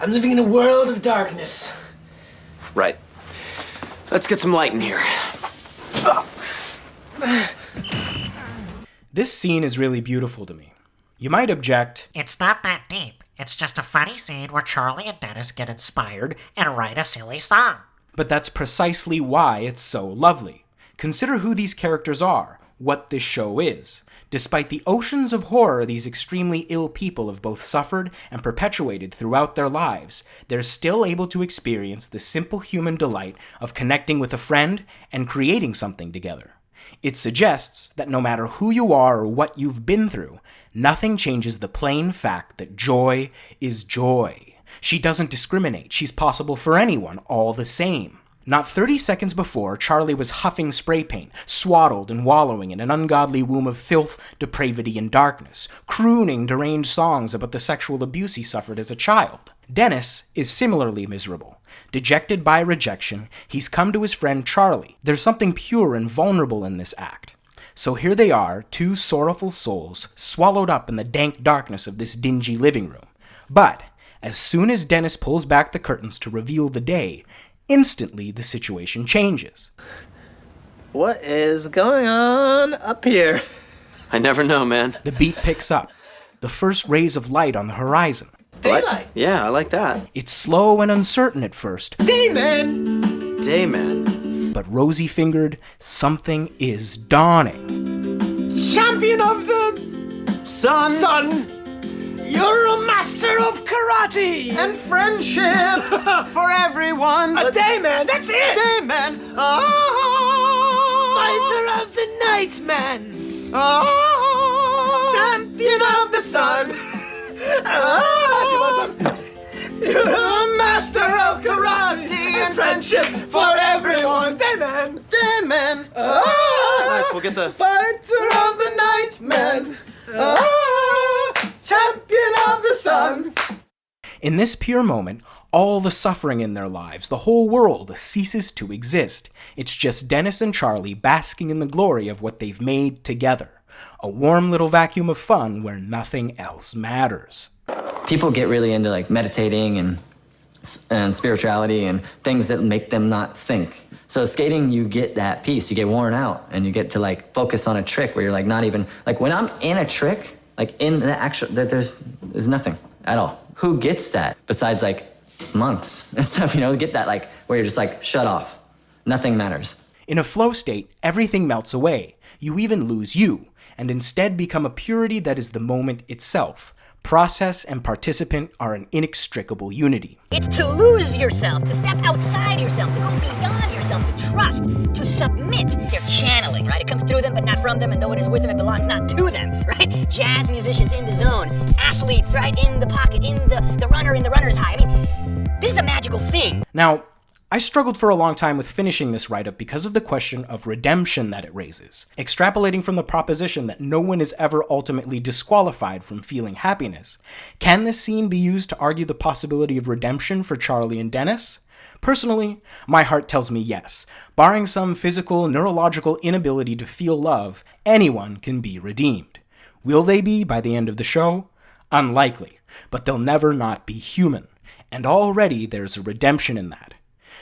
I'm living in a world of darkness. Right. Let's get some light in here. This scene is really beautiful to me. You might object, It's not that deep. It's just a funny scene where Charlie and Dennis get inspired and write a silly song. but that's precisely why it's so lovely. Consider who these characters are, what this show is. Despite the oceans of horror these extremely ill people have both suffered and perpetuated throughout their lives, they're still able to experience the simple human delight of connecting with a friend and creating something together. It suggests that no matter who you are or what you've been through, nothing changes the plain fact that joy is joy. She doesn't discriminate. She's possible for anyone, all the same. Not 30 seconds before, Charlie was huffing spray paint, swaddled and wallowing in an ungodly womb of filth, depravity, and darkness, crooning deranged songs about the sexual abuse he suffered as a child. Dennis is similarly miserable. Dejected by rejection, he's come to his friend Charlie. There's something pure and vulnerable in this act. So here they are, two sorrowful souls, swallowed up in the dank darkness of this dingy living room. But as soon as Dennis pulls back the curtains to reveal the day, instantly the situation changes. What is going on up here? I never know, man. The beat picks up. The first rays of light on the horizon. Daylight. Yeah, I like that. It's slow and uncertain at first, Dayman. Dayman. but rosy-fingered, something is dawning. Champion of the sun. You're a master of karate. And friendship for everyone. A dayman, that's it. Dayman. Fighter of the night, man. Champion of the sun. You're a master of karate and friendship for everyone. Dayman. Dayman. Nice, we'll get the... Fighter of the night, man. Champion of the sun. In this pure moment, all the suffering in their lives, the whole world, ceases to exist. It's just Dennis and Charlie basking in the glory of what they've made together. A warm little vacuum of fun where nothing else matters. People get really into like meditating and spirituality and things that make them not think. So skating, you get that piece, you get worn out, and you get to like focus on a trick where you're like not even, like when I'm in a trick, like in the actual, there's nothing at all. Who gets that besides like monks and stuff, you know, get that like where you're just like shut off, nothing matters. In a flow state, everything melts away. You even lose you, and instead become a purity that is the moment itself. Process and participant are an inextricable unity. It's to lose yourself, to step outside yourself, to go beyond yourself, to trust, to submit. They're channeling, right? It comes through them, but not from them, and though it is with them, it belongs not to them, right? Jazz musicians in the zone, athletes, right, in the pocket, in the runner, in the runner's high. I mean, this is a magical thing. Now, I struggled for a long time with finishing this write-up because of the question of redemption that it raises, extrapolating from the proposition that no one is ever ultimately disqualified from feeling happiness. Can this scene be used to argue the possibility of redemption for Charlie and Dennis? Personally, my heart tells me yes. Barring some physical, neurological inability to feel love, anyone can be redeemed. Will they be by the end of the show? Unlikely, but they'll never not be human. And already there's a redemption in that.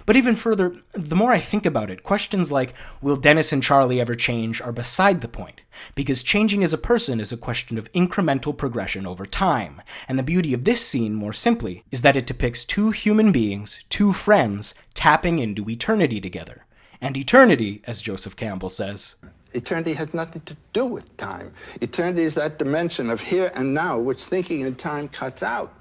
But even further, the more I think about it, questions like, will Dennis and Charlie ever change, are beside the point. Because changing as a person is a question of incremental progression over time. And the beauty of this scene, more simply, is that it depicts two human beings, two friends, tapping into eternity together. And eternity, as Joseph Campbell says, eternity has nothing to do with time. Eternity is that dimension of here and now, which thinking in time cuts out.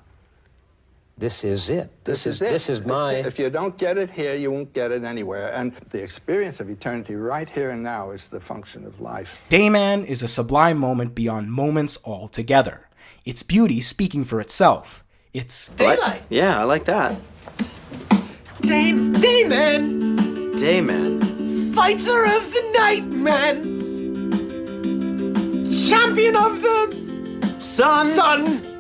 This is it. This is my... If you don't get it here, you won't get it anywhere. And the experience of eternity right here and now is the function of life. Dayman is a sublime moment beyond moments altogether. Its beauty speaking for itself. It's... Daylight. Yeah, I like that. Dayman. Dayman. Fighter of the night, man. Champion of the Sun.